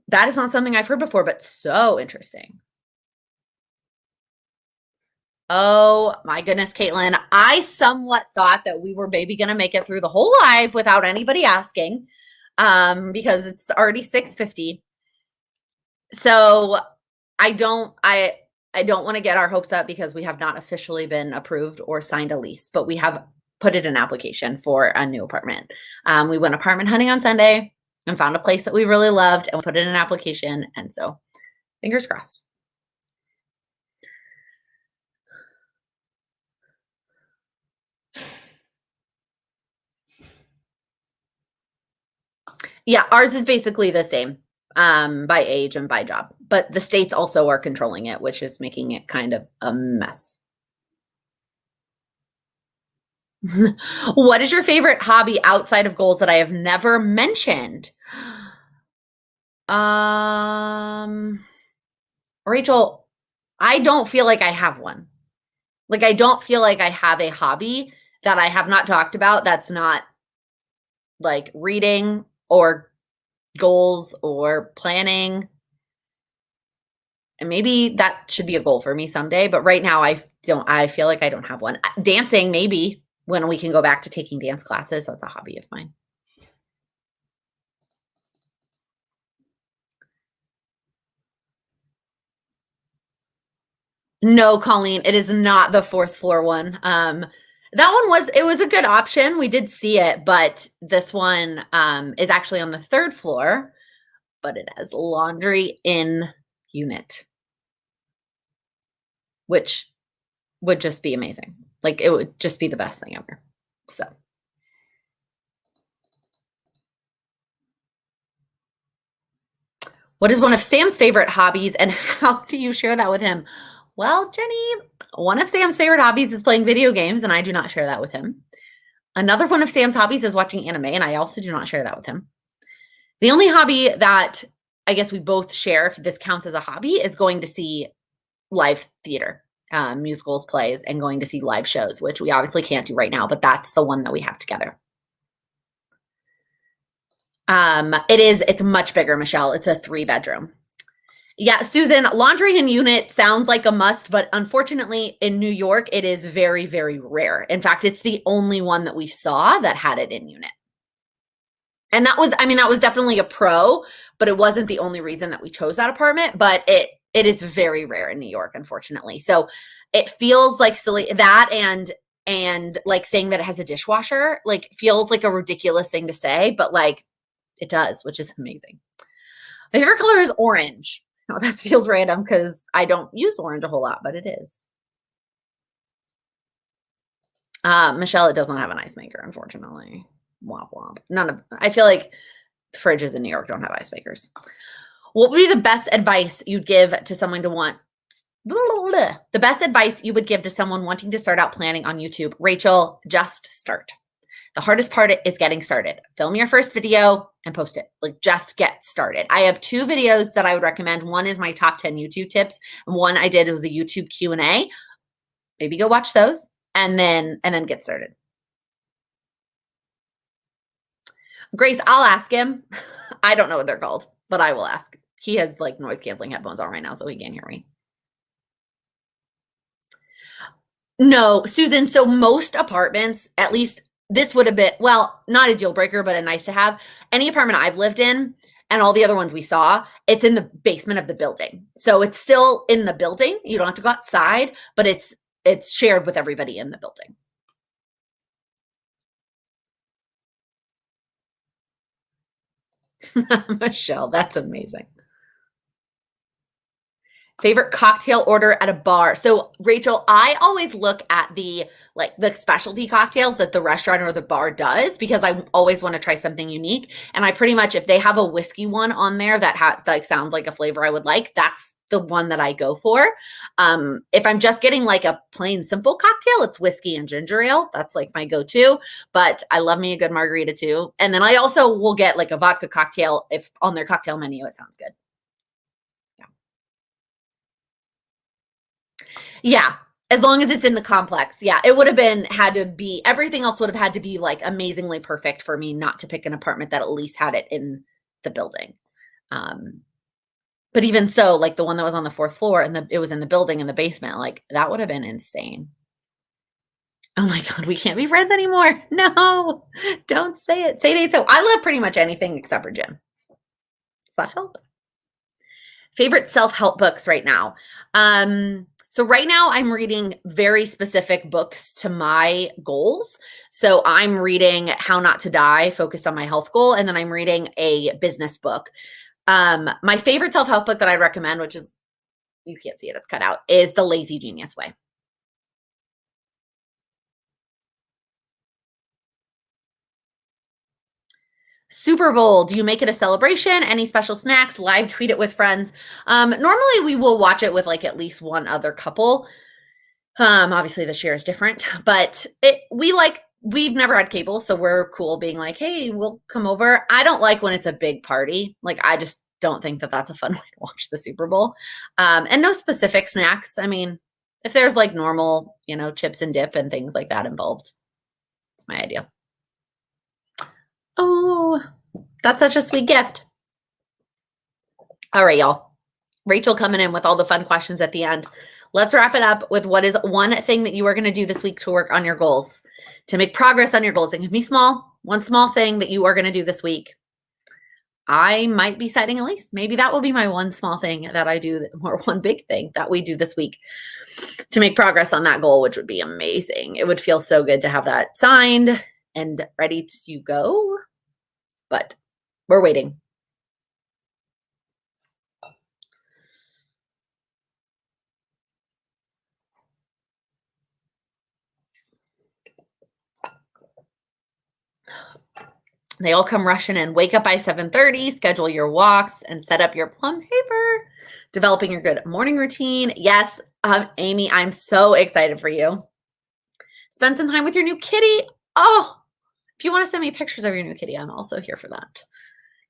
That is not something I've heard before, but so interesting. Oh my goodness, Caitlin. I somewhat thought that we were maybe going to make it through the whole live without anybody asking, because it's already 6:50. So I don't want to get our hopes up because we have not officially been approved or signed a lease, but we have put in an application for a new apartment. We went apartment hunting on Sunday and found a place that we really loved and we put in an application. And so fingers crossed. Yeah, ours is basically the same, by age and by job, but the states also are controlling it, which is making it kind of a mess. What is your favorite hobby outside of goals that I have never mentioned? Um, Rachel, I don't feel like I have one. Like, I don't feel like I have a hobby that I have not talked about that's not like reading or goals or planning. And maybe that should be a goal for me someday, but right now I feel like I don't have one. Dancing, maybe when we can go back to taking dance classes, that's a hobby of mine. No, Colleen, it is not the fourth floor one. That one was it was a good option. We did see it, but this one is actually on the third floor, but it has laundry in unit, which would just be amazing. Like it would just be the best thing ever. So, what is one of Sam's favorite hobbies and how do you share that with him? Well, Jenny, one of Sam's favorite hobbies is playing video games, and I do not share that with him. Another one of Sam's hobbies is watching anime, and I also do not share that with him. The only hobby that I guess we both share, if this counts as a hobby, is going to see live theater, musicals, plays, and going to see live shows, which we obviously can't do right now, but that's the one that we have together. It's much bigger, Michelle. It's a 3-bedroom. Yeah, Susan, laundry in unit sounds like a must, but unfortunately in New York, it is very, very rare. In fact, it's the only one that we saw that had it in unit. And that was definitely a pro, but it wasn't the only reason that we chose that apartment, but it is very rare in New York, unfortunately. So it feels like silly that and like saying that it has a dishwasher, like feels like a ridiculous thing to say, but like it does, which is amazing. My favorite color is orange. No, that feels random because I don't use orange a whole lot, but it is. Michelle, it does not have an ice maker, unfortunately. Womp womp. None of I feel like fridges in New York don't have ice makers. What would be the best advice you'd give to someone to want the best advice you would give to someone wanting to start out planning on YouTube? Rachel, just start. The hardest part is getting started. Film your first video and post it. Like just get started. I have 2 videos that I would recommend. One is my top 10 YouTube tips, and one I did was a YouTube Q&A. Maybe go watch those and then get started. Grace, I'll ask him. I don't know what they're called, but I will ask. He has like noise canceling headphones on right now, so he can't hear me. No, Susan, so most apartments, at least this would have been, well, not a deal breaker, but a nice to have. Any apartment I've lived in and all the other ones we saw, it's in the basement of the building. So it's still in the building. You don't have to go outside, but it's shared with everybody in the building. Michelle, that's amazing. Favorite cocktail order at a bar. So Rachel, I always look at the specialty cocktails that the restaurant or the bar does because I always want to try something unique. And I pretty much, if they have a whiskey one on there that sounds like a flavor I would like, that's the one that I go for. If I'm just getting like a plain simple cocktail, it's whiskey and ginger ale. That's like my go-to, but I love me a good margarita too. And then I also will get like a vodka cocktail if on their cocktail menu, it sounds good. Yeah, as long as it's in the complex. Yeah, it would have had to be everything else would have had to be like amazingly perfect for me not to pick an apartment that at least had it in the building. Um, but even so, like the one that was on the fourth floor and it was in the building in the basement, like that would have been insane. Oh my God, we can't be friends anymore. No, don't say it. Say it ain't so. I love pretty much anything except for Jim. Does that help? Favorite self-help books right now. So right now I'm reading very specific books to my goals. So I'm reading How Not to Die, focused on my health goal, and then I'm reading a business book. My favorite self-help book that I recommend, which is, you can't see it, it's cut out, is The Lazy Genius Way. Super Bowl, do you make it a celebration? Any special snacks? Live tweet it with friends? Normally we will watch it with like at least one other couple. Obviously this year is different, but we've never had cable, so we're cool being like, hey, we'll come over. I don't like when it's a big party. Like, I just don't think that that's a fun way to watch the Super Bowl. And no specific snacks. I mean, if there's like normal, chips and dip and things like that involved, it's my idea. Oh, that's such a sweet gift. All right, y'all. Rachel coming in with all the fun questions at the end. Let's wrap it up with what is one thing that you are going to do this week to work on your goals, to make progress on your goals. It can be small, one small thing that you are going to do this week. I might be setting a lease. Maybe that will be my one small thing that I do, or one big thing that we do this week to make progress on that goal, which would be amazing. It would feel so good to have that signed and ready to go, but we're waiting. They all come rushing in. Wake up by 7:30, schedule your walks, and set up your plum paper. Developing your good morning routine. Yes, Amy, I'm so excited for you. Spend some time with your new kitty. Oh, if you want to send me pictures of your new kitty, I'm also here for that.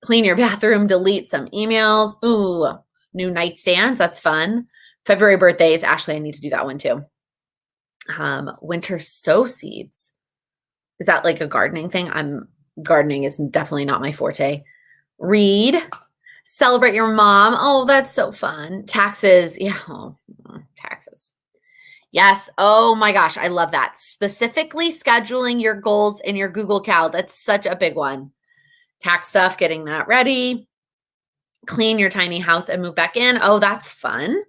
Clean your bathroom, delete some emails. Ooh, new nightstands. That's fun. February birthdays. Ashley, I need to do that one too. Winter sow seeds. Is that like a gardening thing? Gardening is definitely not my forte. Read, celebrate your mom. Oh, that's so fun. Taxes. Yeah. Oh, taxes. Yes. Oh my gosh. I love that. Specifically scheduling your goals in your Google Cal. That's such a big one. Tax stuff, getting that ready. Clean your tiny house and move back in. Oh, that's fun.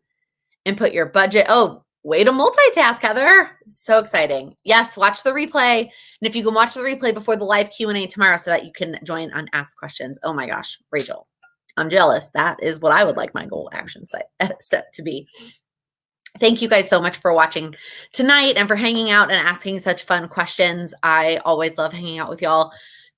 Input your budget. Oh, way to multitask, Heather. So exciting. Yes, watch the replay. And if you can watch the replay before the live Q&A tomorrow so that you can join on Ask Questions. Oh my gosh, Rachel, I'm jealous. That is what I would like my goal action step to be. Thank you guys so much for watching tonight and for hanging out and asking such fun questions. I always love hanging out with y'all.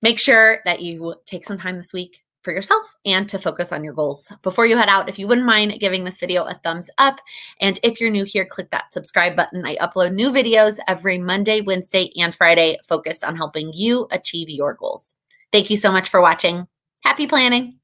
Make sure that you take some time this week for yourself and to focus on your goals. Before you head out, if you wouldn't mind giving this video a thumbs up, and if you're new here, click that subscribe button. I upload new videos every Monday, Wednesday, and Friday focused on helping you achieve your goals. Thank you so much for watching. Happy planning.